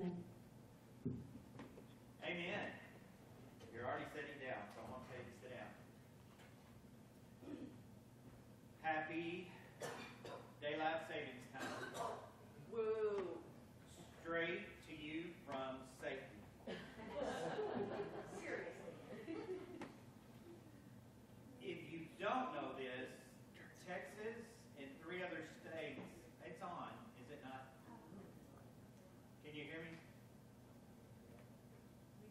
Amen. You're already sitting down, so I'm going to tell you to sit down. Happy daylight savings time. Woo! Straight to you from Satan. Seriously. If you don't know this, Texas and 3 other states, it's on, is it not? Can you hear me?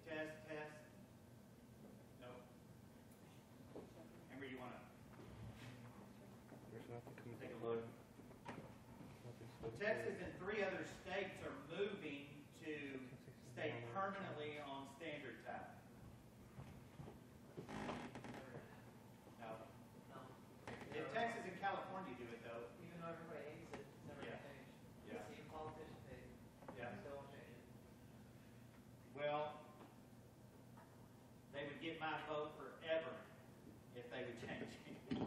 Test, test. No. Amber, you want to take a look? Texas and 3 other states are moving to stay permanently on standard time. No. If Texas and California do it, though, Even though everybody hates it, it's never Yeah. changed. Yeah. See politicians hate it. Yeah. Still won't change it. well, they would get my vote forever if they would change it.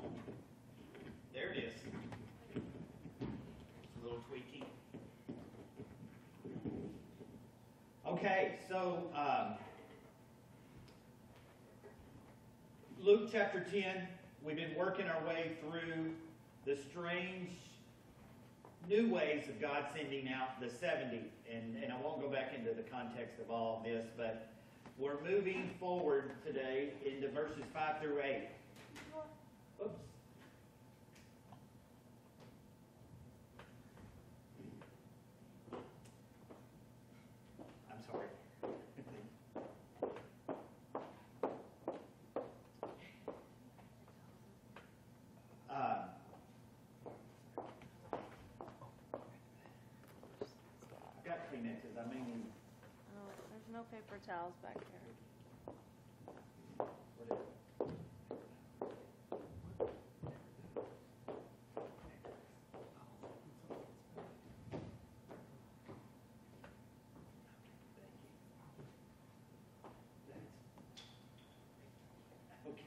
There it is. It's a little tweaking. Okay, so Luke chapter 10, we've been working our way through the strange new ways of God sending out the 70. And I won't go back into the context of all of this, but we're moving forward today into verses 5 through 8. Oops. I'm sorry. I've got Kleenexes. I may need. Oh, there's no paper towels back here. What is it? Okay.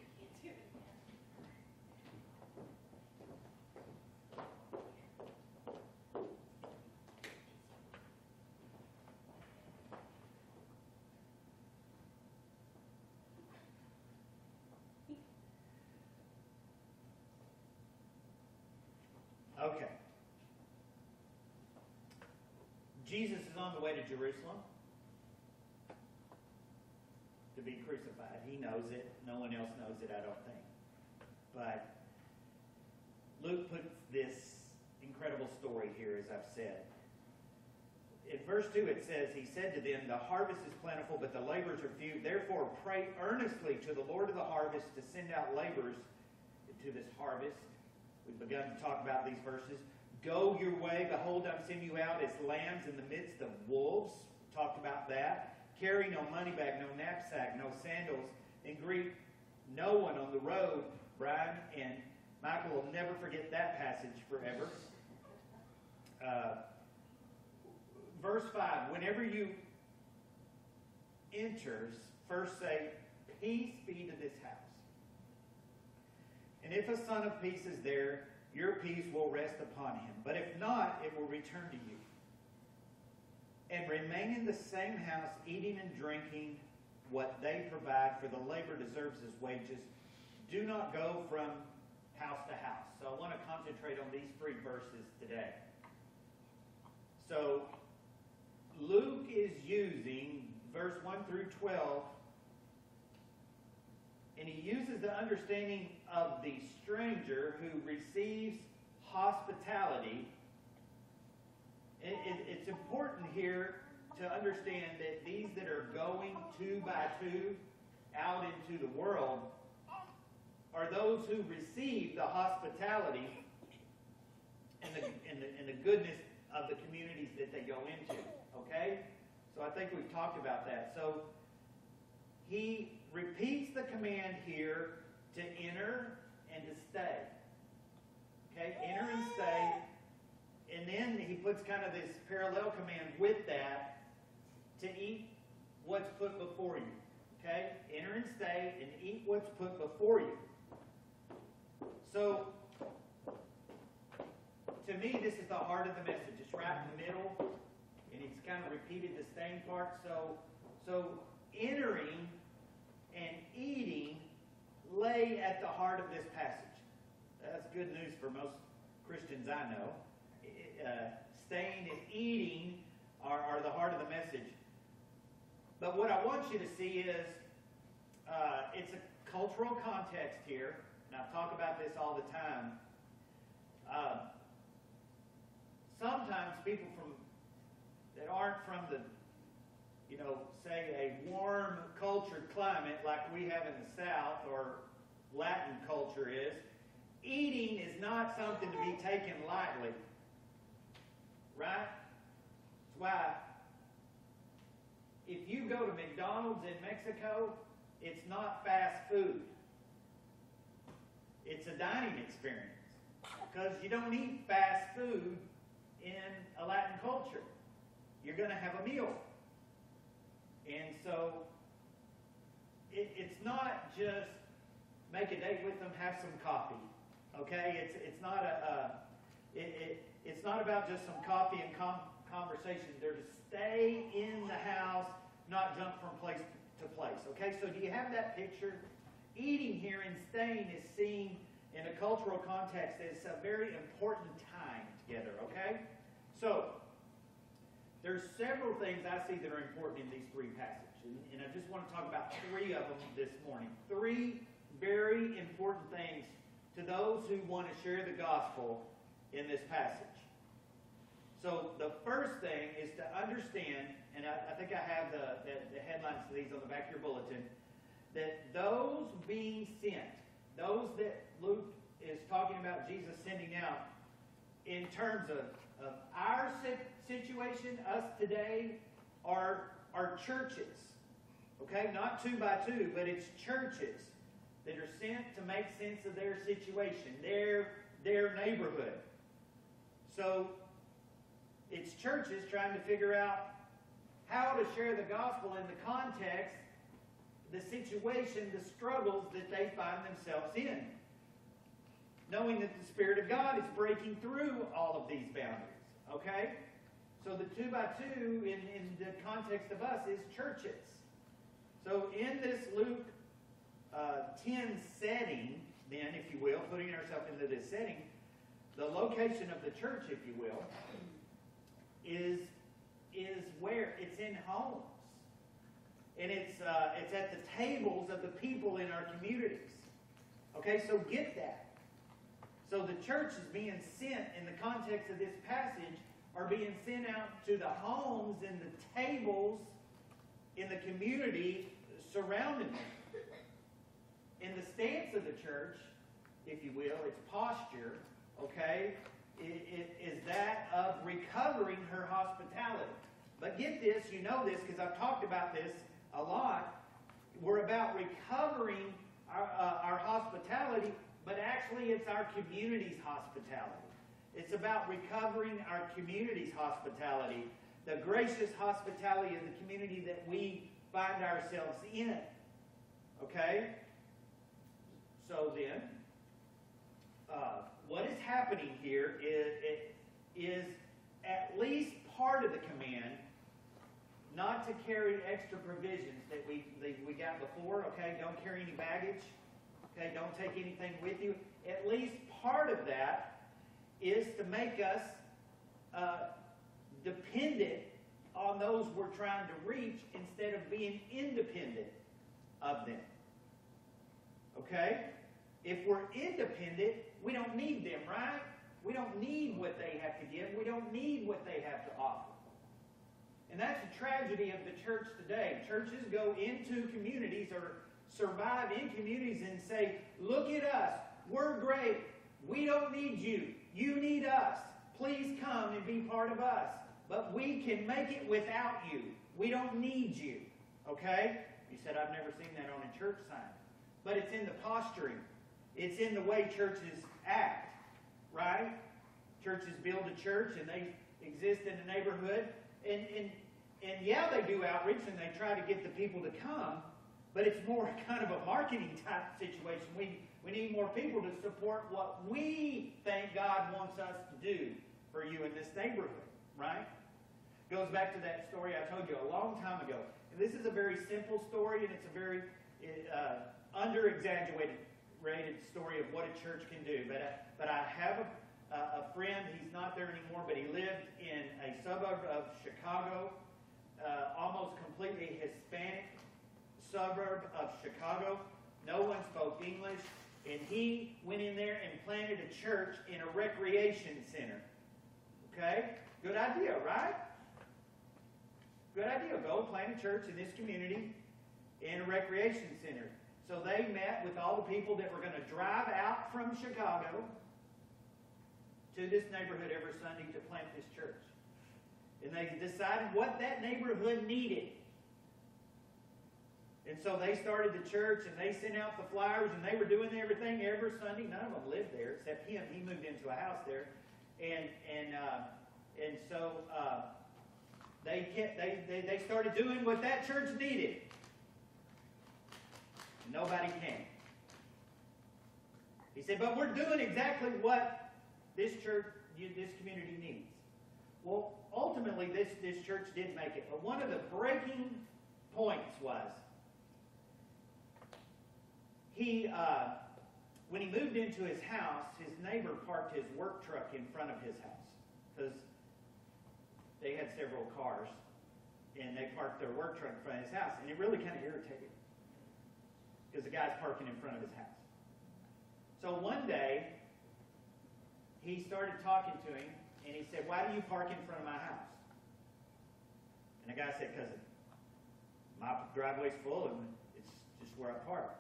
Okay. Jesus is on the way to Jerusalem to be crucified. He knows it. No one else knows it, I don't think. But Luke puts this incredible story here, as I've said. In verse 2 it says, He said to them, The harvest is plentiful, but the laborers are few. Therefore pray earnestly to the Lord of the harvest to send out laborers into this harvest. We've begun to talk about these verses. Go your way. Behold, I'm sending you out as lambs in the midst of wolves. Talked about that. Carry no money bag, no knapsack, no sandals, and greet no one on the road. Brian and Michael will never forget that passage forever. Verse 5, whenever you enters, first say, Peace be to this house. And if a son of peace is there, your peace will rest upon him. But if not, it will return to you. And remain in the same house, eating and drinking what they provide, for the labor deserves his wages. Do not go from house to house. So I want to concentrate on these 3 verses today. So Luke is using verse 1 through 12, and he uses the understanding of the stranger who receives hospitality. It's important here to understand that these that are going 2 by 2 out into the world are those who receive the hospitality and the goodness of the communities that they go into. Okay? So I think we've talked about that. So he repeats the command here to enter and to stay. Okay? Enter and stay. And then he puts kind of this parallel command with that to eat what's put before you. Okay? Enter and stay and eat what's put before you. So, to me, this is the heart of the message. It's right in the middle, and it's kind of repeated the staying part. So entering and eating lay at the heart of this passage. That's good news for most Christians I know. Staying and eating are the heart of the message. But what I want you to see is it's a cultural context here, and I talk about this all the time. Sometimes people that aren't from the, say a warm cultured climate like we have in the South or Latin culture is, eating is not something to be taken lightly. Right? That's why if you go to McDonald's in Mexico, it's not fast food. It's a dining experience. Because you don't eat fast food in a Latin culture. You're going to have a meal. And so it's not just make a date with them, have some coffee. Okay? It's not it's not about just some coffee and conversation. They're to stay in the house, not jump from place to place. Okay? So do you have that picture? Eating here and staying is seen in a cultural context as a very important time together. Okay? So there's several things I see that are important in these three passages. And I just want to talk about three of them this morning. Three very important things to those who want to share the gospel in this passage. So the first thing is to understand, and I think I have the headlines to these on the back of your bulletin, that those being sent, those that Luke is talking about Jesus sending out, in terms of our situation, us today, are churches. Okay? Not 2 by 2, but it's churches that are sent to make sense of their situation, their neighborhood. So it's churches trying to figure out how to share the gospel in the context, the situation, the struggles that they find themselves in. Knowing that the Spirit of God is breaking through all of these boundaries. Okay? So the 2 by 2 in the context of us is churches. So in this Luke 10 setting, then, if you will, putting ourselves into this setting, the location of the church, if you will, is where? It's in homes. And it's at the tables of the people in our communities. Okay, so get that. So the church is being sent, in the context of this passage, are being sent out to the homes and the tables in the community surrounding them. In the stance of the church, if you will, its posture, okay, is that of recovering her hospitality. But get this, you know this, because I've talked about this a lot. We're about recovering our hospitality, but actually it's our community's hospitality. It's about recovering our community's hospitality, the gracious hospitality of the community that we find ourselves in. Okay? So then, what is happening here is at least part of the command not to carry extra provisions that we got before. Okay, don't carry any baggage. Okay, don't take anything with you. At least part of that is to make us dependent on those we're trying to reach instead of being independent of them. Okay? If we're independent, we don't need them, right? We don't need what they have to give. We don't need what they have to offer. And that's the tragedy of the church today. Churches go into communities or survive in communities and say, look at us. We're great. We don't need you. You need us. Please come and be part of us. But we can make it without you. We don't need you. Okay? You said, I've never seen that on a church sign. But it's in the posturing. It's in the way churches act. Right? Churches build a church and they exist in a neighborhood. And yeah, they do outreach and they try to get the people to come. But it's more kind of a marketing type situation. We need more people to support what we think God wants us to do for you in this neighborhood, right? Goes back to that story I told you a long time ago. And this is a very simple story, and it's a very under-exaggerated story of what a church can do. But I have a friend, he's not there anymore, but he lived in a suburb of Chicago, almost completely Hispanic suburb of Chicago. No one spoke English, and he went in there and planted a church in a recreation center. Okay? Good idea, right? Good idea. Go plant a church in this community in a recreation center. So they met with all the people that were going to drive out from Chicago to this neighborhood every Sunday to plant this church. And they decided what that neighborhood needed. And so they started the church, and they sent out the flyers, and they were doing everything every Sunday. None of them lived there except him. He moved into a house there. And so they started doing what that church needed. Nobody came. He said, but we're doing exactly what this church, this community needs. Well, ultimately, this church did make it. But one of the breaking points was, when he moved into his house, his neighbor parked his work truck in front of his house. Because they had several cars, and they parked their work truck in front of his house. And it really kind of irritated him, because the guy's parking in front of his house. So one day, he started talking to him, and he said, why do you park in front of my house? And the guy said, because my driveway's full, and it's just where I park.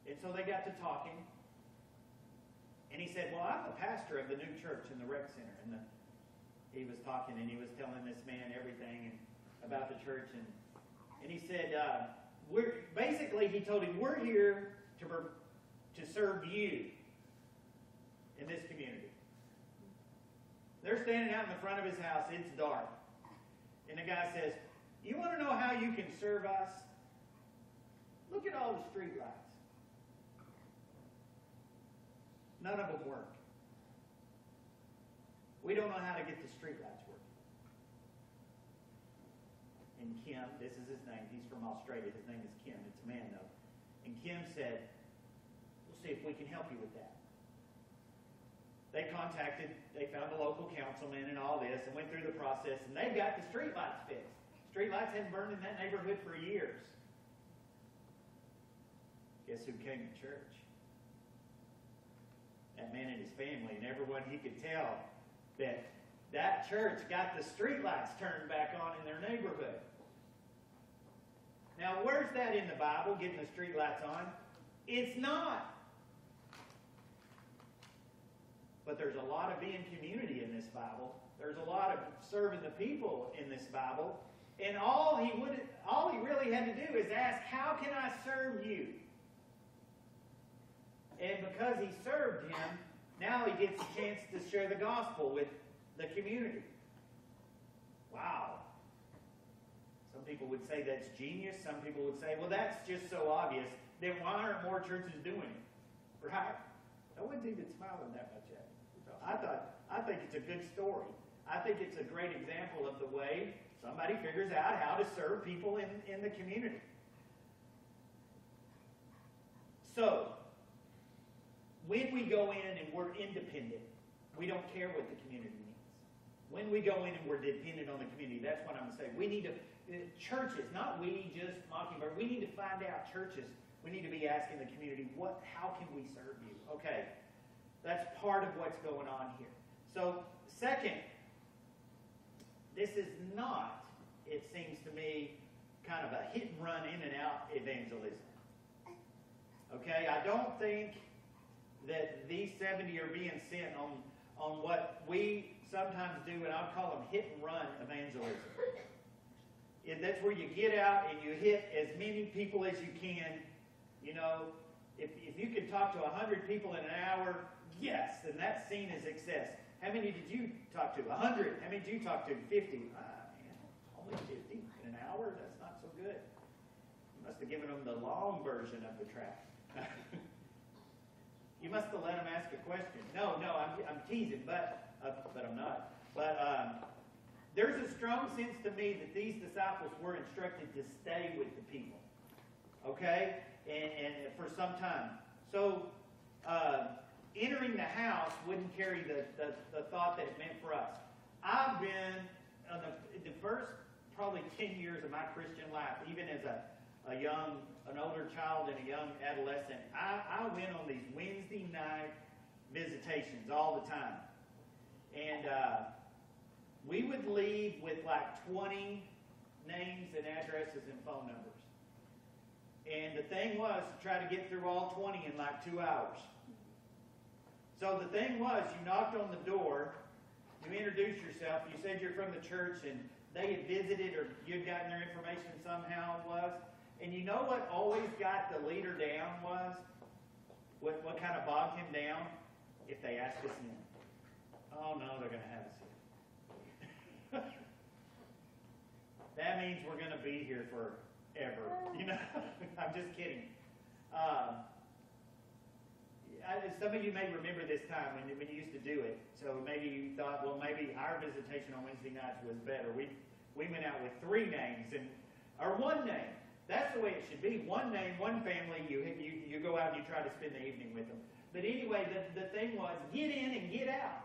And so they got to talking, and he said, well, I'm the pastor of the new church in the rec center. And he was talking, and he was telling this man everything about the church. And he said, he told him, we're here to serve you in this community. They're standing out in the front of his house. It's dark. And the guy says, you want to know how you can serve us? Look at all the street lights. None of them work. We don't know how to get the street lights working. And Kim, this is his name. He's from Australia. His name is Kim. It's a man, though. And Kim said, we'll see if we can help you with that. They found a local councilman and all this, and went through the process, and they got the street lights fixed. Street lights hadn't burned in that neighborhood for years. Guess who came to church? That man and his family, and everyone he could tell that church got the street lights turned back on in their neighborhood. Now, where's that in the Bible, getting the street lights on? It's not. But there's a lot of being community in this Bible. There's a lot of serving the people in this Bible. And all he really had to do is ask, how can I serve you? And because he served him, now he gets a chance to share the gospel with the community. Wow. Some people would say that's genius. Some people would say, well, that's just so obvious. Then why aren't more churches doing it? Right? No one's even smiling that much at it. I think it's a good story. I think it's a great example of the way somebody figures out how to serve people in the community. So, when we go in and we're independent, we don't care what the community needs. When we go in and we're dependent on the community, that's what I'm going to say. We need to, churches, not we, just Mockingbird, we need to find out, churches, we need to be asking the community, how can we serve you? Okay, that's part of what's going on here. So, second, this is not, it seems to me, kind of a hit and run in and out evangelism. Okay, I don't think that these 70 are being sent on what we sometimes do, and I'll call them hit and run evangelism. And that's where you get out and you hit as many people as you can. You know, if you can talk to 100 people in an hour, yes, then that's seen as success. How many did you talk to? 100. How many did you talk to? 50. Man, only 50 in an hour? That's not so good. You must have given them the long version of the track. You must have let them ask a question. No, I'm teasing, but I'm not. But there's a strong sense to me that these disciples were instructed to stay with the people. Okay? And for some time. So, entering the house wouldn't carry the thought that it meant for us. I've been, the first probably 10 years of my Christian life, even as an older child and a young adolescent, I went on these Wednesday night visitations all the time. And we would leave with like 20 names and addresses and phone numbers. And the thing was to try to get through all 20 in like 2 hours. So the thing was, you knocked on the door, you introduced yourself, you said you're from the church, and they had visited or you'd gotten their information somehow it was. And you know what always got the leader down was? What kind of bogged him down? If they asked us in. Oh no, they're going to have us in. That means we're going to be here forever. You know, I'm just kidding. Some of you may remember this time when you used to do it. So maybe you thought, well, maybe our visitation on Wednesday nights was better. We went out with 3 names or 1 name. That's the way it should be. 1 name, 1 family. You go out and you try to spend the evening with them. But anyway, the thing was, get in and get out,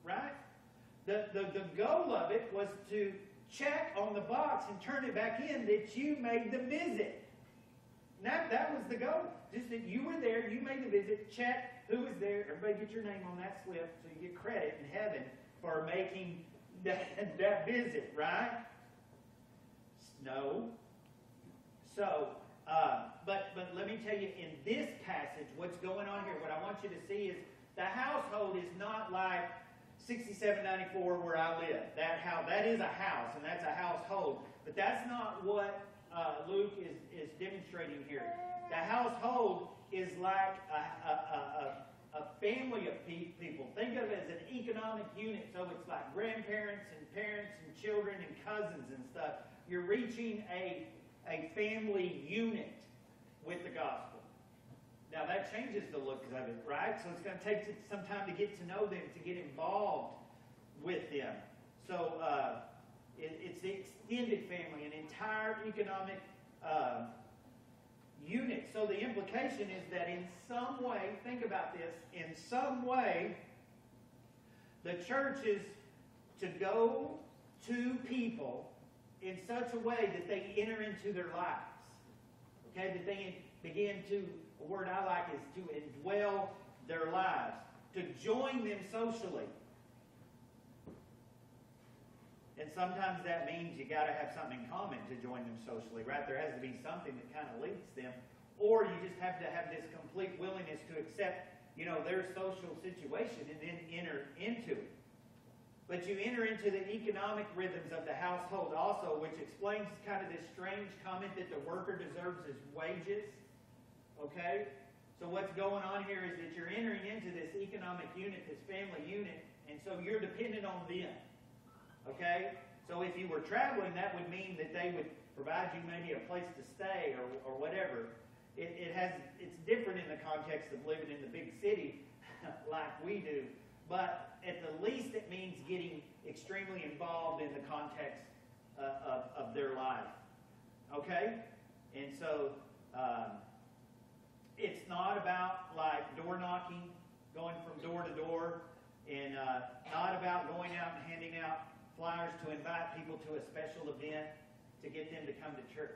right? The goal of it was to check on the box and turn it back in that you made the visit. That was the goal. Just that you were there, you made the visit, check who was there, everybody get your name on that slip so you get credit in heaven for making that visit, right? No. So, but let me tell you, in this passage, what's going on here, what I want you to see is the household is not like 6794 where I live. That is a house, and that's a household. But that's not what Luke is demonstrating here. The household is like a family of people. Think of it as an economic unit. So it's like grandparents and parents and children and cousins and stuff. You're reaching a family unit with the gospel. Now that changes the look of it, right? So it's going to take some time to get to know them, to get involved with them. So it's the extended family, an entire economic unit. So the implication is that in some way, think about this, in some way, the church is to go to people in such a way that they enter into their lives. Okay, that they begin to, a word I like is to indwell their lives, to join them socially. And sometimes that means you got to have something in common to join them socially, right? There has to be something that kind of links them, or you just have to have this complete willingness to accept, their social situation and then enter into it. But you enter into the economic rhythms of the household also, which explains kind of this strange comment that the worker deserves his wages. Okay? So what's going on here is that you're entering into this economic unit, this family unit, and so you're dependent on them. Okay? So if you were traveling, that would mean that they would provide you maybe a place to stay or whatever. It's different in the context of living in the big city like we do. But at the least it means getting extremely involved in the context of their life. Okay? And so it's not about like door knocking, going from door to door, and not about going out and handing out flyers to invite people to a special event to get them to come to church.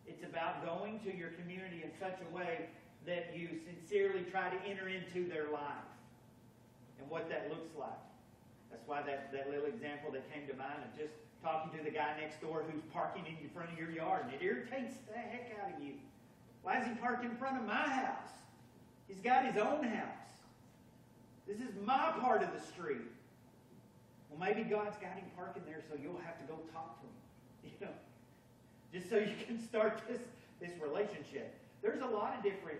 It's about going to your community in such a way that you sincerely try to enter into their life and what that looks like. That's why that little example that came to mind of just talking to the guy next door who's parking in front of your yard, and it irritates the heck out of you. Why is he parked in front of my house? He's got his own house. This is my part of the street. Well, maybe God's got him parking there, so you'll have to go talk to him. Just so you can start this relationship. There's a lot of different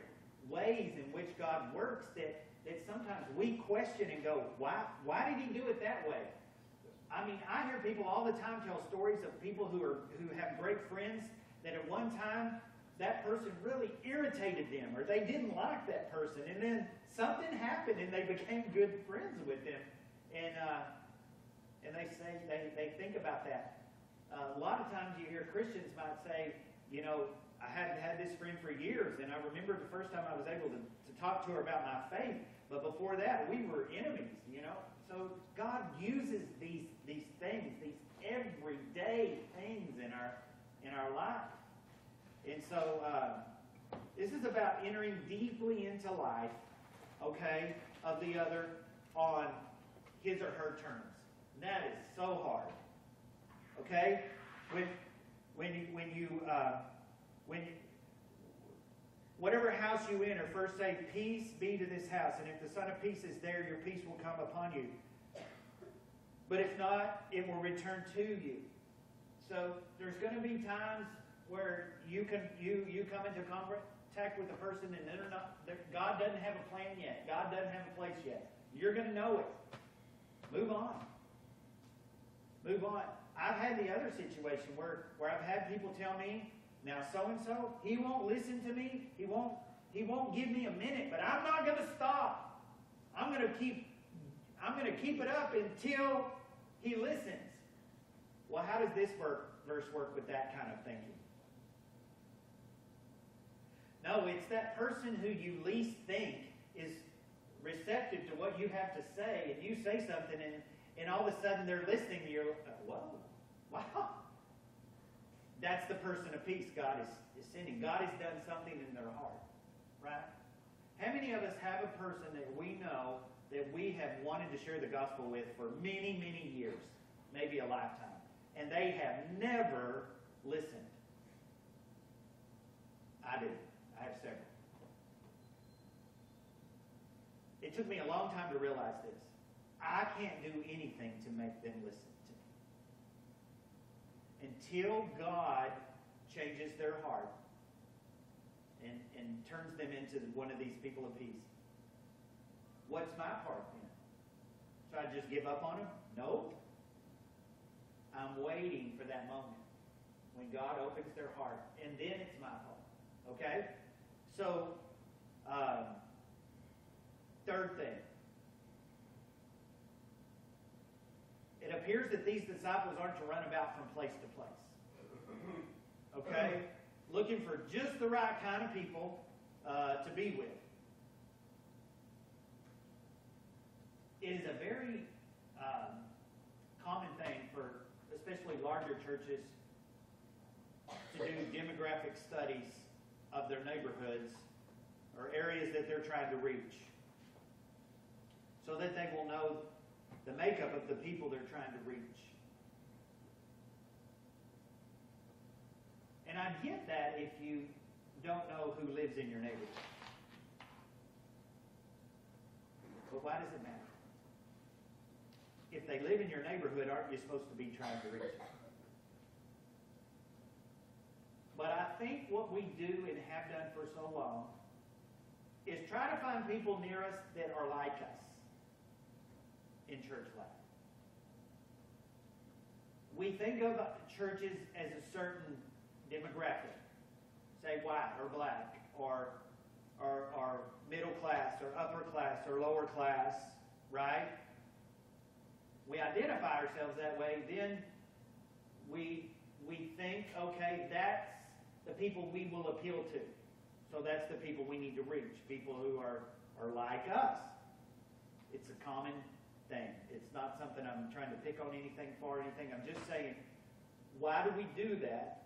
ways in which God works that sometimes we question and go, why did he do it that way? I mean, I hear people all the time tell stories of people who have great friends that at one time that person really irritated them, or they didn't like that person, and then something happened and they became good friends with them. And And they think about that. A lot of times you hear Christians might say, you know, I hadn't had this friend for years, and I remember the first time I was able to talk to her about my faith, but before that we were enemies, you know. So God uses these things, these everyday things in our life. And so this is about entering deeply into life, okay, of the other on his or her terms. And that is so hard. Okay? When whatever house you enter, first say, peace be to this house. And if the Son of Peace is there, your peace will come upon you. But if not, it will return to you. So there's going to be times where you come into contact with a person and God doesn't have a plan yet. God doesn't have a place yet. You're going to know it. Move on. Move on. I've had the other situation where I've had people tell me, now so-and-so, he won't listen to me. He won't give me a minute, but I'm not going to stop. I'm going to keep it up until he listens. Well, how does this verse work with that kind of thinking? No, it's that person who you least think is receptive to what you have to say, and you say something, and all of a sudden they're listening, and you're like, whoa, wow. That's the person of peace God is sending. God has done something in their heart, right? How many of us have a person that we know that we have wanted to share the gospel with for many, many years, maybe a lifetime, and they have never listened? I do. I have several. It took me a long time to realize this. I can't do anything to make them listen to me. Until God changes their heart and turns them into one of these people of peace. What's my part then? So I just give up on them? Nope. I'm waiting for that moment when God opens their heart, and then it's my part. Okay? So, third thing. It appears that these disciples aren't to run about from place to place. Okay? Looking for just the right kind of people to be with. It is a very common thing for especially larger churches to do demographic studies of their neighborhoods or areas that they're trying to reach, so that they will know the makeup of the people they're trying to reach. And I get that if you don't know who lives in your neighborhood. But why does it matter? If they live in your neighborhood, aren't you supposed to be trying to reach them? But I think what we do and have done for so long is try to find people near us that are like us in church life. We think of churches as a certain demographic, say white or black or middle class or upper class or lower class, right? We identify ourselves that way, then we think, okay, that's the people we will appeal to. So that's the people we need to reach, people who are like us. It's a common thing. It's not something I'm trying to pick on anything for or anything. I'm just saying, why do we do that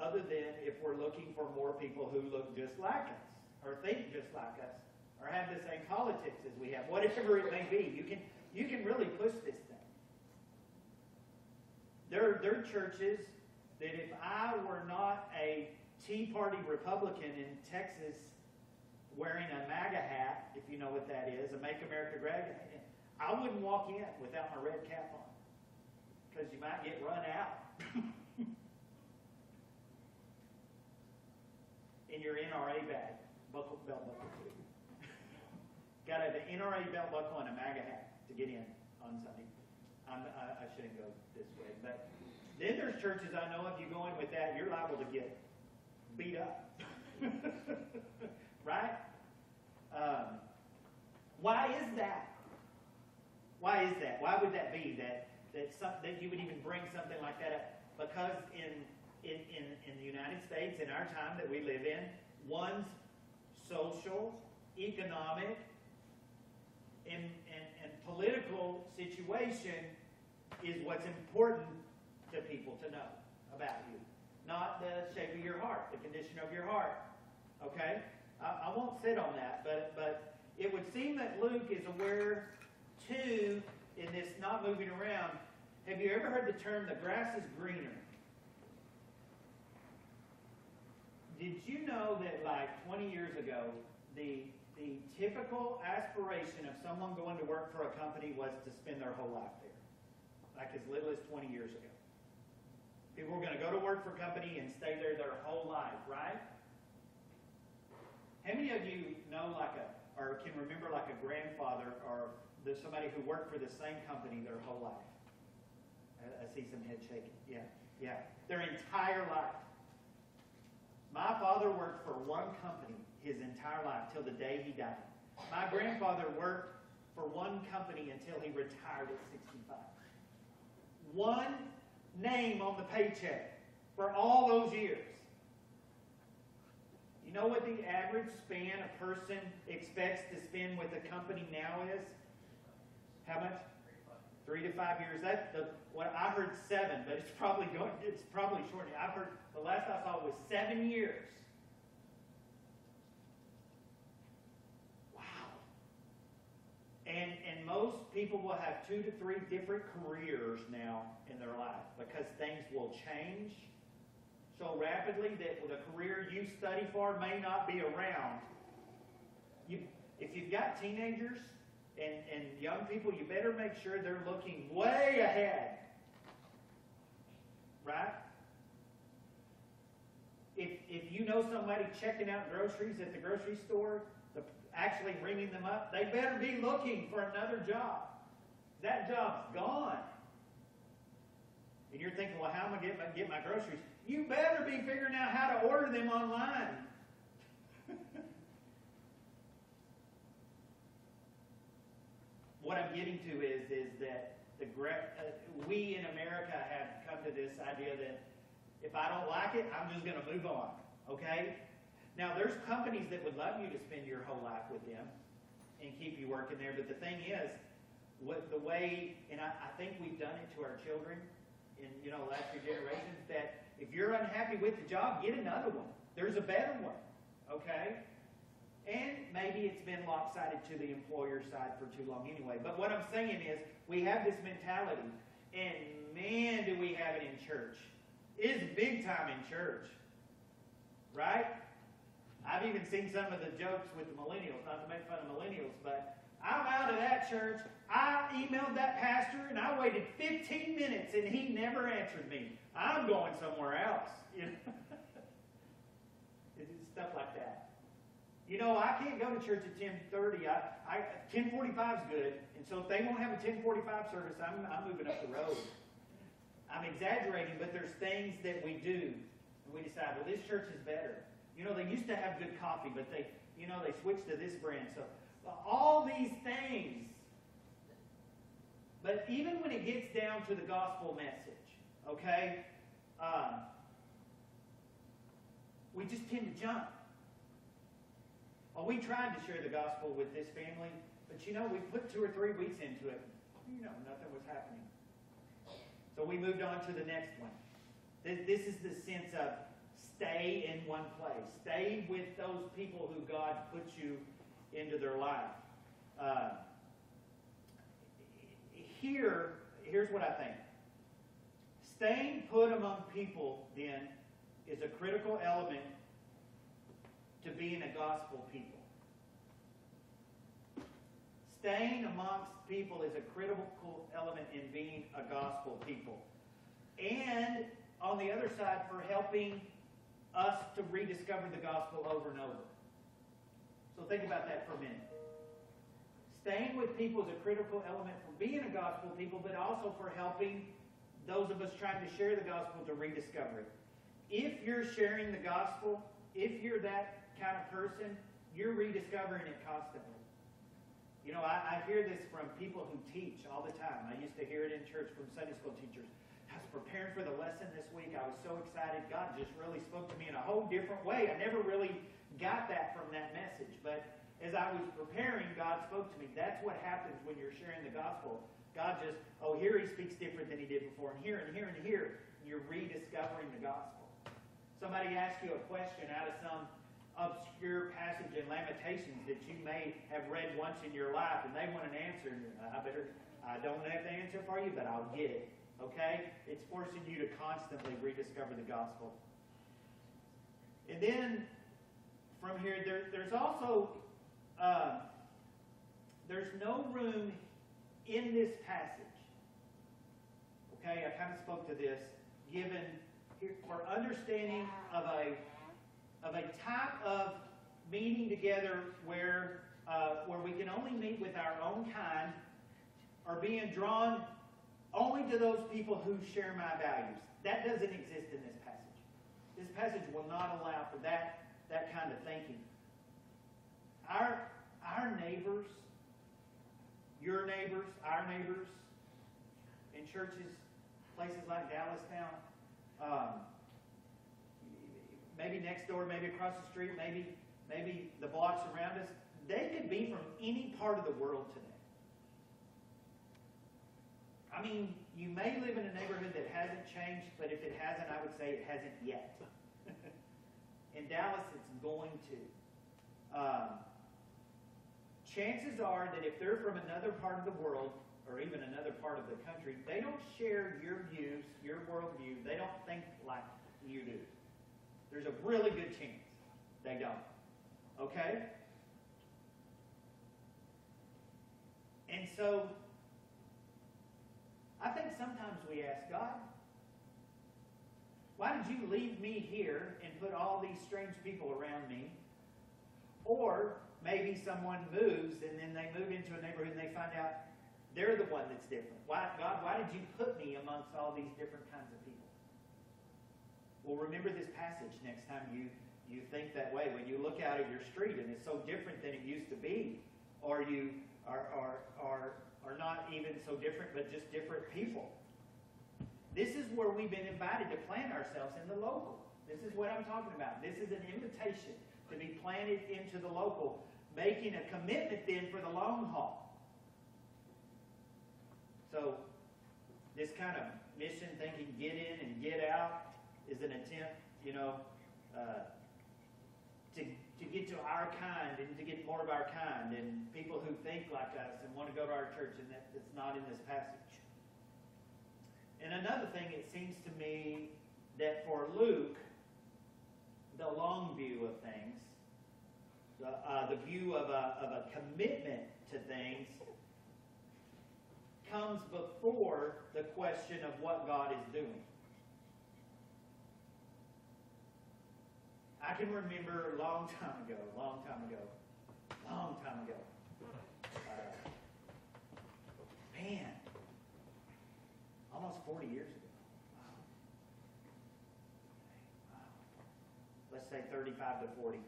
other than if we're looking for more people who look just like us or think just like us or have the same politics as we have, whatever it may be. You can really push this thing. There are churches that if I were not a Tea Party Republican in Texas wearing a MAGA hat, if you know what that is, a Make America Great Again, I wouldn't walk in without my red cap on because you might get run out. In your NRA bag, belt buckle too. Got to have an NRA belt buckle and a MAGA hat to get in on Sunday. I shouldn't go this way, but then there's churches I know if you go in with that, you're liable to get beat up. Right? Why is that? Why is that? Why would that be that you would even bring something like that up? Because in the United States, in our time that we live in, one's social, economic, and political situation is what's important to people to know about you. Not the shape of your heart, the condition of your heart. Okay? I won't sit on that, but it would seem that Luke is aware, too, in this not moving around. Have you ever heard the term, the grass is greener? Did you know that like 20 years ago, the typical aspiration of someone going to work for a company was to spend their whole life there? Like as little as 20 years ago. People were going to go to work for a company and stay there their whole life, right? How many of you know or can remember like a grandfather or somebody who worked for the same company their whole life? I see some head shaking. Yeah. Their entire life. My father worked for one company his entire life till the day he died. My grandfather worked for one company until he retired at 65. One name on the paycheck for all those years. You know what the average span a person expects to spend with a company now is? How much? 3 to 5 years. That's what I heard 7, but it's probably shortening. I've heard the last I saw was 7 years. Wow. And most people will have 2 to 3 different careers now in their life because things will change so rapidly that the career you study for may not be around. If you've got teenagers and young people, you better make sure they're looking way ahead. Right? If you know somebody checking out groceries at the grocery store, actually ringing them up, they better be looking for another job. That job's gone. And you're thinking, well, how am I going to get my groceries? You better be figuring out how to order them online. What I'm getting to is that we in America have come to this idea that if I don't like it, I'm just going to move on. Okay? Now, there's companies that would love you to spend your whole life with them and keep you working there. But the thing is, I think we've done it to our children in the last few generations, that if you're unhappy with the job, get another one. There's a better one. Okay? And maybe it's been lopsided to the employer side for too long anyway. But what I'm saying is, we have this mentality, and man, do we have it in church. It's big time in church. Right? I've even seen some of the jokes with the millennials, not to make fun of millennials, but I'm out of that church. I emailed that pastor, and I waited 15 minutes, and he never answered me. I'm going somewhere else. It's stuff like that. I can't go to church at 10:30. 10:45 is good, and so if they won't have a 10:45 service, I'm moving up the road. I'm exaggerating, but there's things that we do, and we decide, well, this church is better. They used to have good coffee, but they switched to this brand. So all these things. But even when it gets down to the gospel message, okay, we just tend to jump. Well, we tried to share the gospel with this family, but we put 2 or 3 weeks into it. Nothing was happening. So we moved on to the next one. This is the sense of stay in one place. Stay with those people who God puts you into their life. Here's what I think. Staying put among people, then, is a critical element to being a gospel people. Staying amongst people is a critical element in being a gospel people. And on the other side, for helping us to rediscover the gospel over and over. So think about that for a minute. Staying with people is a critical element for being a gospel people, but also for helping those of us trying to share the gospel to rediscover it. If you're sharing the gospel, if you're that kind of person, you're rediscovering it constantly. You know, I hear this from people who teach all the time. I used to hear it in church from Sunday school teachers. I was preparing for the lesson this week. I was so excited. God just really spoke to me in a whole different way. I never really got that from that message. But as I was preparing, God spoke to me. That's what happens when you're sharing the gospel. God just, here he speaks different than he did before. And here and here and here, you're rediscovering the gospel. Somebody asks you a question out of some obscure passage in Lamentations that you may have read once in your life, and they want an answer. I don't have the answer for you, but I'll get it. Okay? It's forcing you to constantly rediscover the gospel. And then from here, there's also there's no room in this passage. Okay, I kind of spoke to this, given here for understanding of a type of meeting together where we can only meet with our own kind, or being drawn only to those people who share my values. That doesn't exist in this passage. This passage will not allow for that kind of thinking. Our neighbors, your neighbors, our neighbors, in churches, places like Dallas now, maybe next door, maybe across the street, maybe the blocks around us, they could be from any part of the world today. I mean, you may live in a neighborhood that hasn't changed, but if it hasn't, I would say it hasn't yet. In Dallas, it's going to. Chances are that if they're from another part of the world, or even another part of the country, they don't share your views, your worldview. They don't think like you do. There's a really good chance they don't. Okay? And so, I think sometimes we ask God, why did you leave me here and put all these strange people around me? Or maybe someone moves and then they move into a neighborhood and they find out they're the one that's different. God, why did you put me amongst all these different kinds of people? Well, remember this passage next time you think that way. When you look out at your street and it's so different than it used to be, or you are not even so different, but just different people. This is where we've been invited to plant ourselves in the local. This is what I'm talking about. This is an invitation to be planted into the local, making a commitment then for the long haul. So this kind of mission thinking, get in and get out, is an attempt, to get to our kind and to get more of our kind and people who think like us and want to go to our church, and that's not in this passage. And another thing, it seems to me that for Luke, the long view of things, the view of a commitment to things, comes before the question of what God is doing. I can remember a long time ago, almost 40 years ago. Wow. Let's say 35 to 40.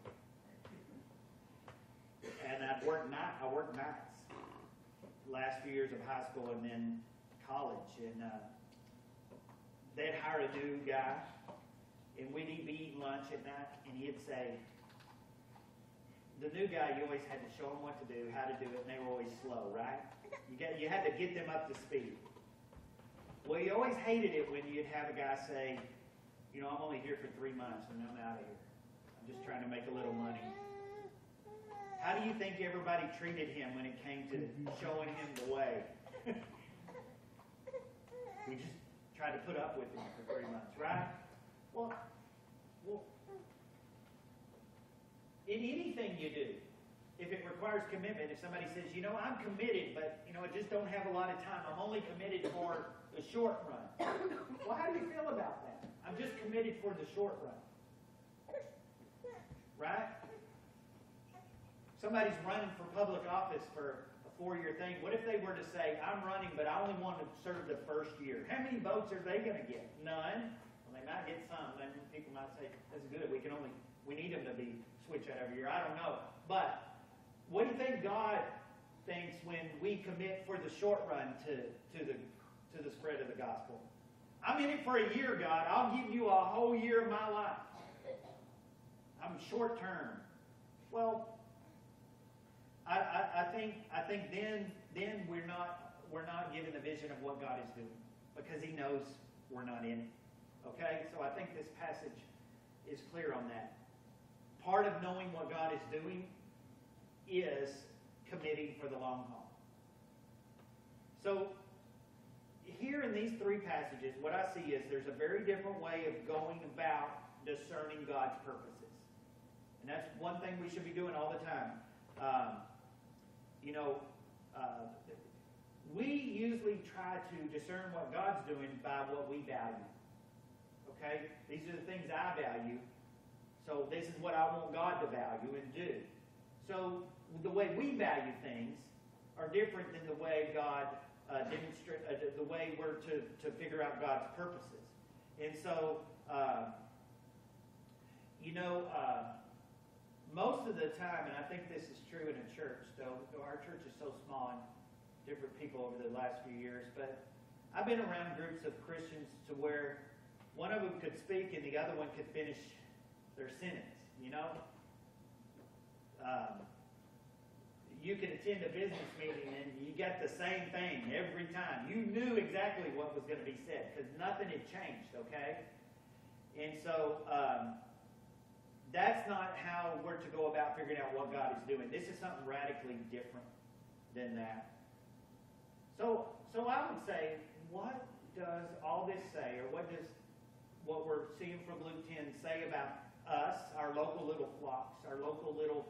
And I worked nights. Last few years of high school and then college. And they'd hire a new guy, and we'd be eating lunch at night, and he'd say, the new guy, you always had to show him what to do, how to do it, and they were always slow, right? You had to get them up to speed. Well, you always hated it when you'd have a guy say, I'm only here for 3 months, and I'm out of here. I'm just trying to make a little money. How do you think everybody treated him when it came to showing him the way? We just tried to put up with him for 3 months, right? Well, in anything you do, if it requires commitment, if somebody says, I'm committed, but, I just don't have a lot of time. I'm only committed for the short run. Well, how do you feel about that? I'm just committed for the short run. Right? Somebody's running for public office for a 4-year thing. What if they were to say, I'm running, but I only want to serve the first year? How many votes are they going to get? None. Well, they might get some. Then people might say, that's good. We need them to be switched out every year. I don't know. But what do you think God thinks when we commit for the short run to the spread of the gospel. I'm in it for a year, God. I'll give you a whole year of my life. I'm short term. Well, I think then we're not given the vision of what God is doing, because He knows we're not in it. Okay, so I think this passage is clear on that. Part of knowing what God is doing is committing for the long haul. So here in these three passages, what I see is there's a very different way of going about discerning God's purposes. And that's one thing we should be doing all the time. We usually try to discern what God's doing by what we value. Okay? These are the things I value. So this is what I want God to value and do. So the way we value things are different than the way God the way we're to figure out God's purposes. And so, most of the time, and I think this is true in a church, though our church is so small and different people over the last few years, but I've been around groups of Christians to where one of them could speak and the other one could finish their sentence, you could attend a business meeting and you got the same thing every time. You knew exactly what was going to be said because nothing had changed, okay? And so that's not how we're to go about figuring out what God is doing. This is something radically different than that. So I would say, what does all this say, or what does what we're seeing from Luke 10 say about us, our local little flocks, our local little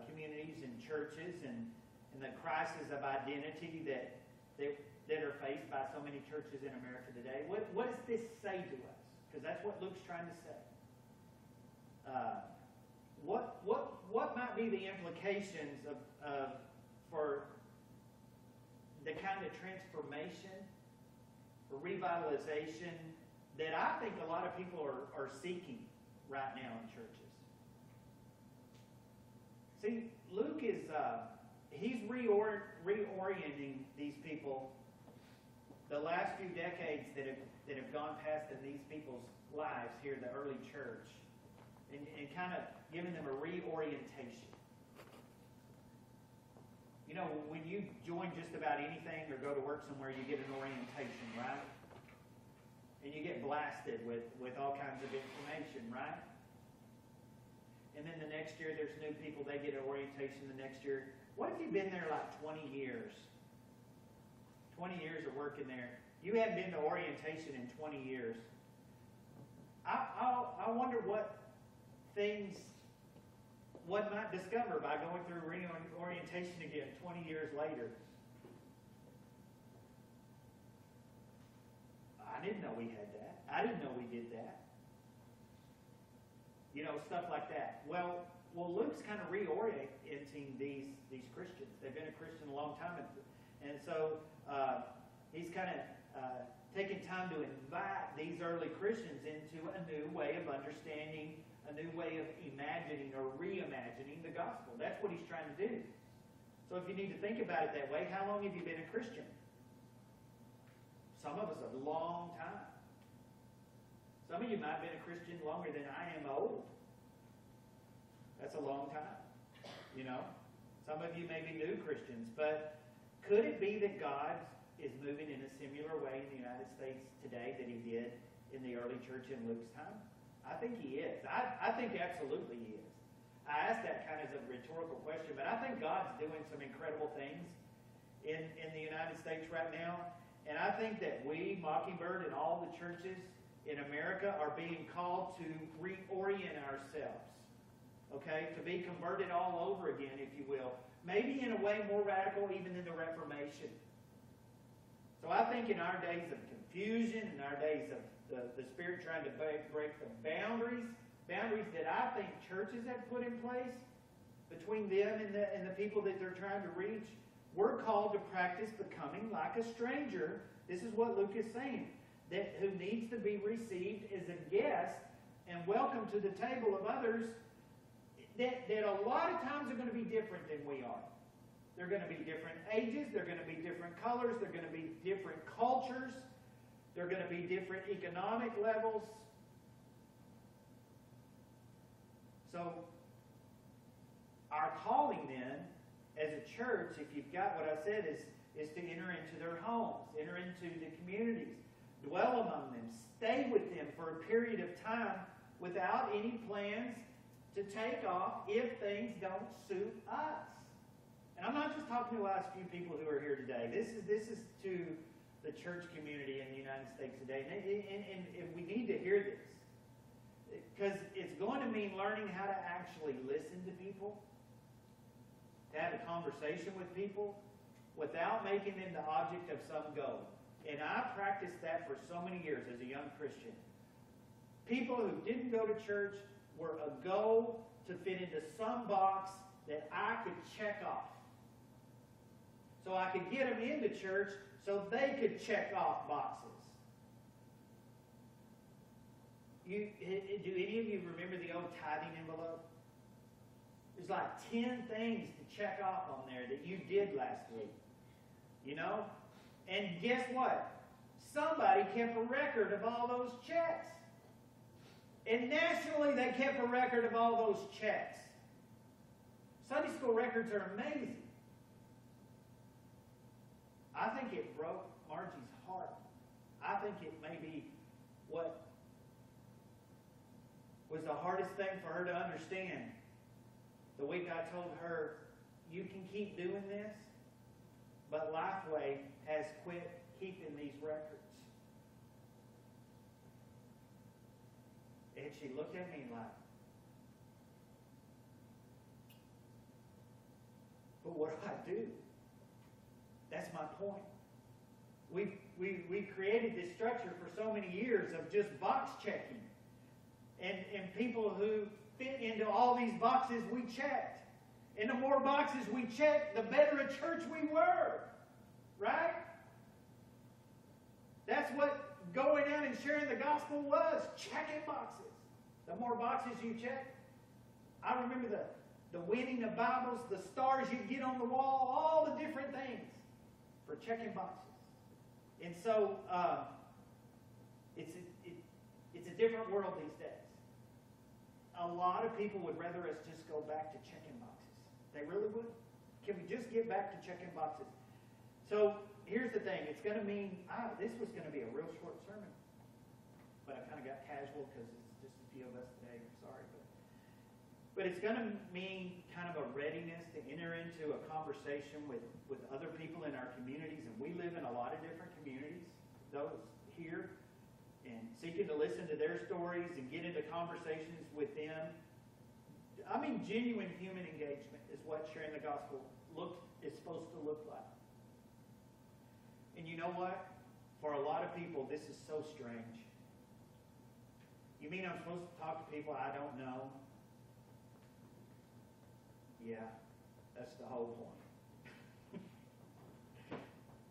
communities and churches, and the crisis of identity that are faced by so many churches in America today? What does this say to us? Because that's what Luke's trying to say. What might be the implications for the kind of transformation or revitalization that I think a lot of people are seeking right now in churches? See, Luke is he's reorienting these people. The last few decades that have gone past in these people's lives here in the early church, and kind of giving them a reorientation. When you join just about anything or go to work somewhere, you get an orientation, right? And you get blasted with all kinds of information, right? And then the next year there's new people, they get an orientation the next year. What if you've been there like 20 years? 20 years of working there. You haven't been to orientation in 20 years. I wonder what things one might discover by going through orientation again 20 years later. I didn't know we had that. I didn't know we did that. Stuff like that. Well, Luke's kind of reorienting these Christians. They've been a Christian a long time, and so he's kind of taking time to invite these early Christians into a new way of understanding, a new way of imagining or reimagining the gospel. That's what he's trying to do. So if you need to think about it that way, how long have you been a Christian? Some of us a long time. Some of you might have been a Christian longer than I am old. That's a long time. Some of you may be new Christians, but could it be that God is moving in a similar way in the United States today that he did in the early church in Luke's time? I think he is. I think absolutely he is. I asked that kind of as a rhetorical question, but I think God's doing some incredible things in the United States right now. And I think that we, Mockingbird, and all the churches in America are being called to reorient ourselves, okay, to be converted all over again, if you will, maybe in a way more radical even than the Reformation. So I think in our days of confusion, in our days of the Spirit trying to break the boundaries that I think churches have put in place between them and the people that they're trying to reach, we're called to practice becoming like a stranger. This is what Luke is saying, that who needs to be received as a guest and welcome to the table of others that a lot of times are going to be different than we are. They're going to be different ages. They're going to be different colors. They're going to be different cultures. They're going to be different economic levels. So, our calling then, as a church, if you've got what I said, is to enter into their homes, enter into the communities, dwell among them, stay with them for a period of time without any plans to take off if things don't suit us. And I'm not just talking to us few people who are here today. This is to the church community in the United States today. And we need to hear this. Because it's going to mean learning how to actually listen to people, to have a conversation with people, without making them the object of some goal. And I practiced that for so many years as a young Christian. People who didn't go to church were a goal to fit into some box that I could check off. So I could get them into church so they could check off boxes. Do any of you remember the old tithing envelope? There's like 10 things to check off on there that you did last week. You know? And guess what? Somebody kept a record of all those checks. And nationally, they kept a record of all those checks. Sunday school records are amazing. I think it broke Margie's heart. I think it may be what was the hardest thing for her to understand. The week I told her, you can keep doing this, but Lifeway has quit keeping these records. And she looked at me like, but what do I do? That's my point. We created this structure for so many years of just box checking. And people who fit into all these boxes we checked. And the more boxes we checked, the better a church we were. Right? That's what going out and sharing the gospel was. Checking boxes. The more boxes you check. I remember the winning of Bibles, the stars you get on the wall, all the different things for checking boxes. And so it's a different world these days. A lot of people would rather us just go back to checking boxes. They really would. Can we just get back to checking boxes? So here's the thing. It's going to mean, this was going to be a real short sermon. But I kind of got casual because it's just a few of us today. I'm sorry. But it's going to mean kind of a readiness to enter into a conversation with other people in our communities. And we live in a lot of different communities, those here. And seeking to listen to their stories and get into conversations with them. I mean, genuine human engagement is what sharing the gospel is supposed to look like. And you know what? For a lot of people, this is so strange. You mean I'm supposed to talk to people I don't know? Yeah, that's the whole point.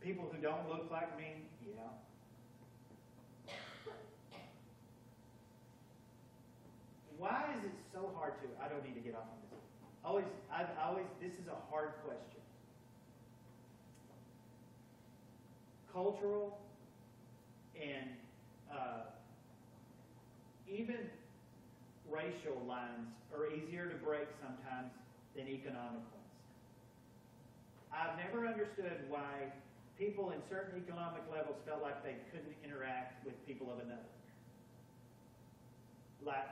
People who don't look like me? Yeah. Why is it so hard to? I don't need to get off on this. This is a hard question. Cultural and even racial lines are easier to break sometimes than economic ones. I've never understood why people in certain economic levels felt like they couldn't interact with people of another. Like,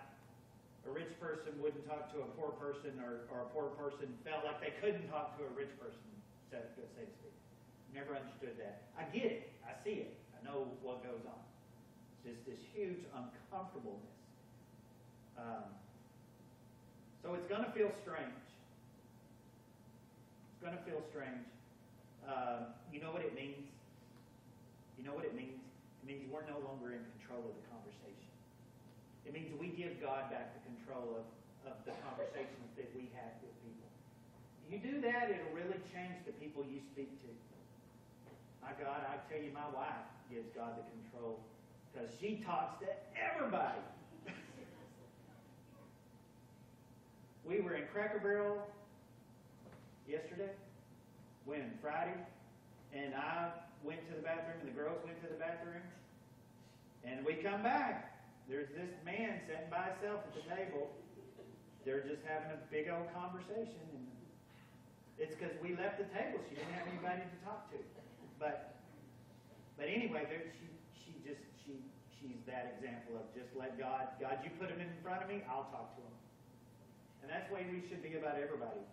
a rich person wouldn't talk to a poor person, or a poor person felt like they couldn't talk to a rich person, so to speak. Never understood that. I get it. I see it. I know what goes on. It's just this huge uncomfortableness. So it's going to feel strange. It's going to feel strange. You know what it means? You know what it means? It means we're no longer in control of the conversation. It means we give God back the control of the conversations that we have with people. You do that, it'll really change the people you speak to. My God, I tell you, my wife gives God the control because she talks to everybody. We were in Cracker Barrel yesterday, when? Friday? And I went to the bathroom and the girls went to the bathroom. And we come back. There's this man sitting by himself at the table. They're just having a big old conversation. And it's because we left the table. She didn't have anybody to talk to. But anyway, she's that example of just let God, you put him in front of me, I'll talk to him. And that's the way we should be about everybody.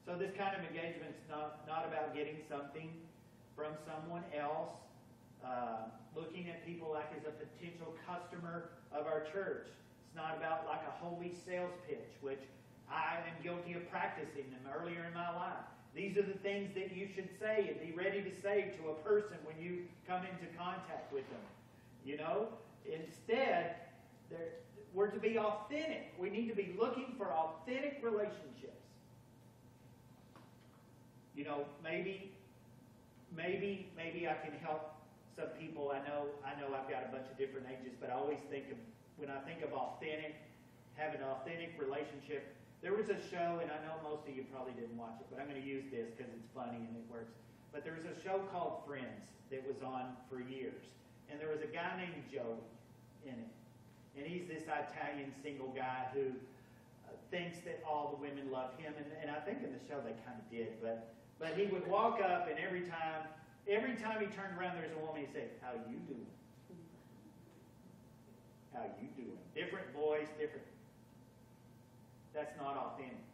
So this kind of engagement is not about getting something from someone else, looking at people like as a potential customer of our church. It's not about like a holy sales pitch, which I am guilty of practicing them earlier in my life. These are the things that you should say and be ready to say to a person when you come into contact with them. You know? Instead, we're to be authentic. We need to be looking for authentic relationships. You know, maybe I can help some people. I know I've got a bunch of different ages, but I always think of, when I think of authentic, having an authentic relationship. There was a show, and I know most of you probably didn't watch it, but I'm going to use this because it's funny and it works. But there was a show called Friends that was on for years. And there was a guy named Joey in it. And he's this Italian single guy who thinks that all the women love him. And I think in the show they kind of did. But he would walk up, and every time he turned around, there's a woman, he'd say, "How you doing? How you doing?" Different voice, different. That's not authentic.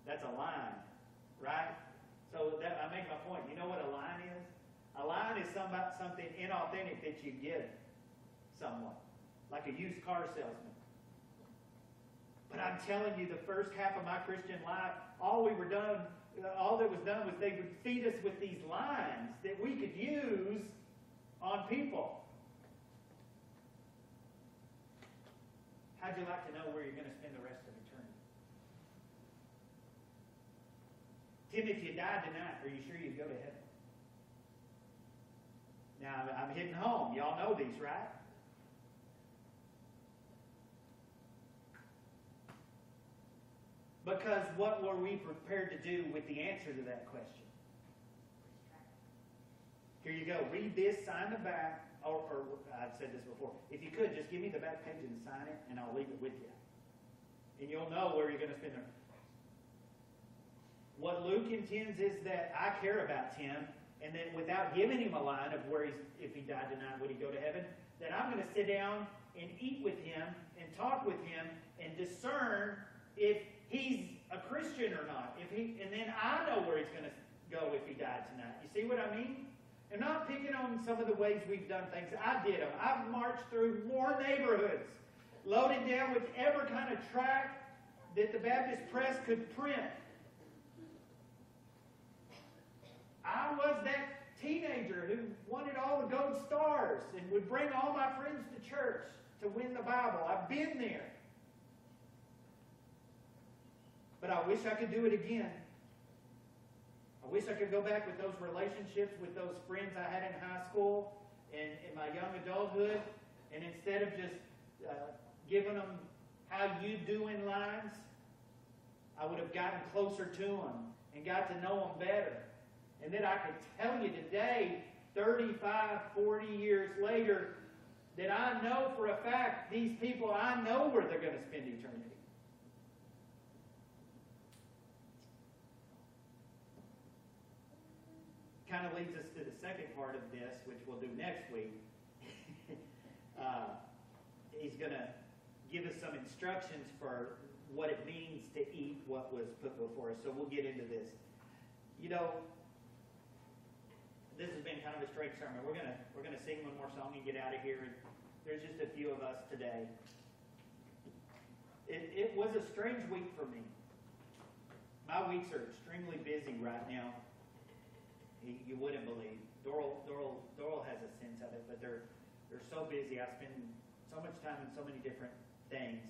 That's a line, right? So I make my point. You know what a line is? A line is something inauthentic that you give someone, like a used car salesman. But I'm telling you, the first half of my Christian life, all that was done was they would feed us with these lines that we could use on people. How'd you like to know where you're going to spend the rest of eternity? Tim, if you died tonight, are you sure you'd go to heaven? Now, I'm hitting home. Y'all know these, right? Because what were we prepared to do with the answer to that question? Here you go. Read this, sign the back. Or I've said this before. If you could, just give me the back page and sign it, and I'll leave it with you. And you'll know where you're going to spend it. What Luke intends is that I care about Tim, and that without giving him a line of where if he died tonight, would he go to heaven? That I'm going to sit down and eat with him and talk with him and discern if he's a Christian or not. And then I know where he's going to go if he died tonight. You see what I mean? I'm not picking on some of the ways we've done things. I did them. I've marched through more neighborhoods, loaded down with every kind of tract that the Baptist press could print. I was that teenager who wanted all the gold stars and would bring all my friends to church to win the Bible. I've been there. But I wish I could do it again. I wish I could go back with those relationships with those friends I had in high school and in my young adulthood, and instead of just giving them how you doing lines, I would have gotten closer to them and got to know them better. And then I could tell you today, 35, 40 years later, that I know for a fact these people, I know where they're going to spend eternity. Kind of leads us to the second part of this, which we'll do next week. He's going to give us some instructions for what it means to eat what was put before us. So we'll get into this. You know, this has been kind of a strange sermon. We're gonna sing one more song and get out of here. There's just a few of us today. It was a strange week for me. My weeks are extremely busy right now. You wouldn't believe. Doral has a sense of it, but they're so busy. I spend so much time in so many different things.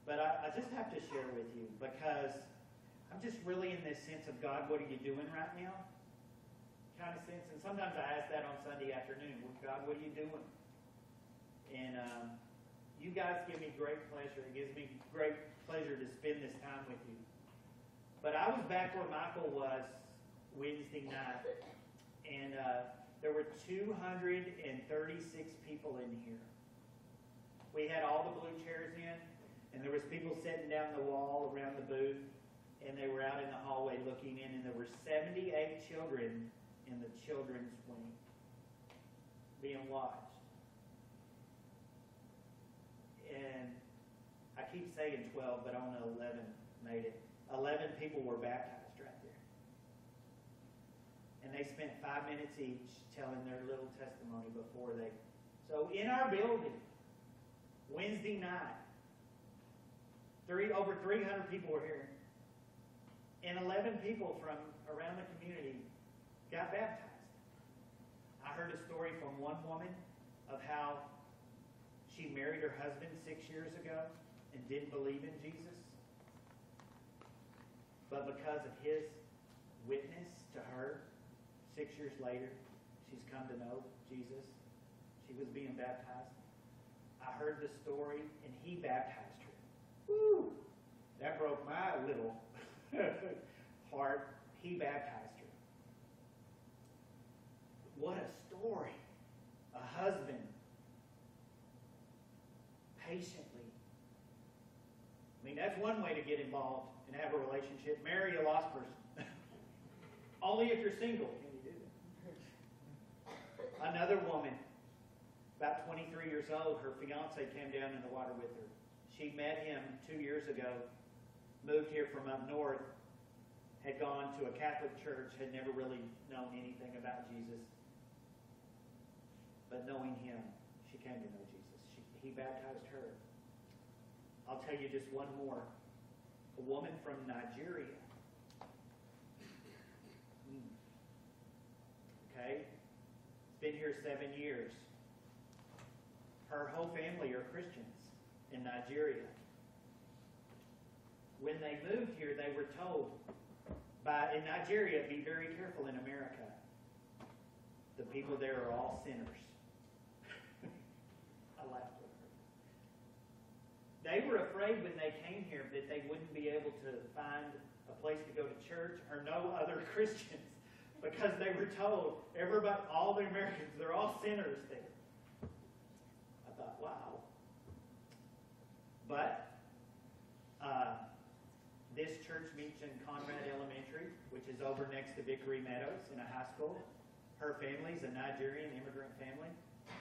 But I just have to share with you because I'm just really in this sense of, God, what are you doing right now? Kind of sense. And sometimes I ask that on Sunday afternoon. Well, God, what are you doing? And you guys give me great pleasure. It gives me great pleasure to spend this time with you. But I was back where Michael was Wednesday night, and there were 236 people in here. We had all the blue chairs in, and there was people sitting down the wall around the booth, and they were out in the hallway looking in, and there were 78 children in the children's wing being watched. And I keep saying 12, but only 11 made it. 11 people were baptized right there. And they spent 5 minutes each telling their little testimony before they... So in our building, Wednesday night, over 300 people were here. And 11 people from around the community got baptized. I heard a story from one woman of how she married her husband 6 years ago and didn't believe in Jesus. But because of his witness to her, 6 years later, she's come to know Jesus. She was being baptized. I heard the story, and he baptized her. Woo! That broke my little heart. He baptized her. What a story. A husband patiently. I mean, that's one way to get involved and have a relationship. Marry a lost person. Only if you're single can you do that. Another woman, about 23 years old, her fiance came down in the water with her. She met him 2 years ago, moved here from up north, had gone to a Catholic church, had never really known anything about Jesus. But knowing him, she came to know Jesus. He baptized her. I'll tell you just one more. A woman from Nigeria. Okay? Been here 7 years. Her whole family are Christians in Nigeria. When they moved here, they were told in Nigeria, be very careful in America. The people there are all sinners. I laughed with her. They were afraid when they came here that they wouldn't be able to find a place to go to church or know other Christians because they were told, everybody, all the Americans, they're all sinners there. I thought, wow. But this church meets in Conrad Elementary, which is over next to Vickery Meadows in a high school. Her family's a Nigerian immigrant family.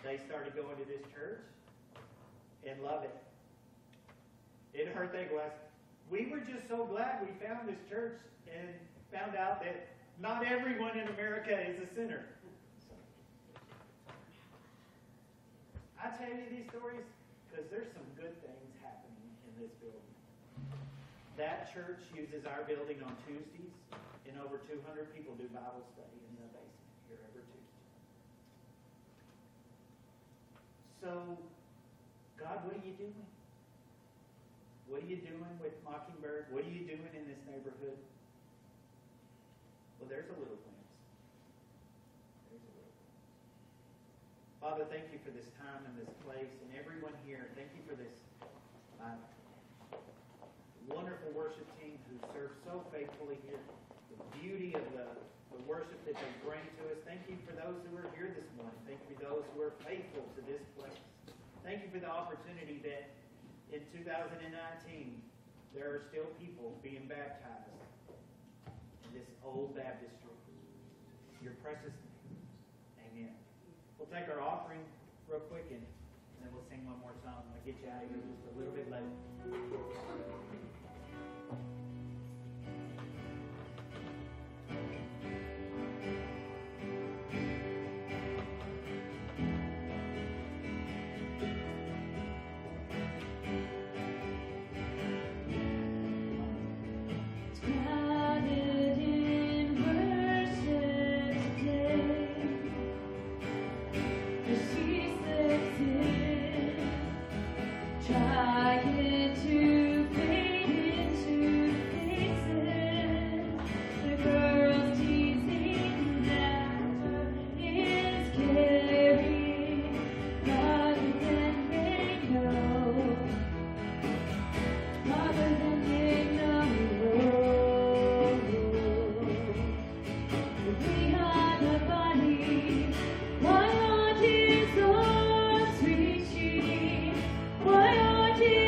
They started going to this church and love it. Her thing was, we were just so glad we found this church and found out that not everyone in America is a sinner. I tell you these stories because there's some good things happening in this building. That church uses our building on Tuesdays, and over 200 people do Bible study in the basement here every Tuesday. So, God, what are you doing? What are you doing with Mockingbird? What are you doing in this neighborhood? Well, there's a little glimpse. There's a little glimpse. Father, thank you for this time and this place, and everyone here. Thank you for this wonderful worship team who serve so faithfully here. The beauty of the worship that they bring to us. Thank you for those who are here this morning. Thank you for those who are faithful to this place. Thank you for the opportunity that in 2019 there are still people being baptized in this old baptistry. Your precious name. Amen. We'll take our offering real quick and then we'll sing one more song. I'll get you out of here just a little bit later. Trying to Jesus.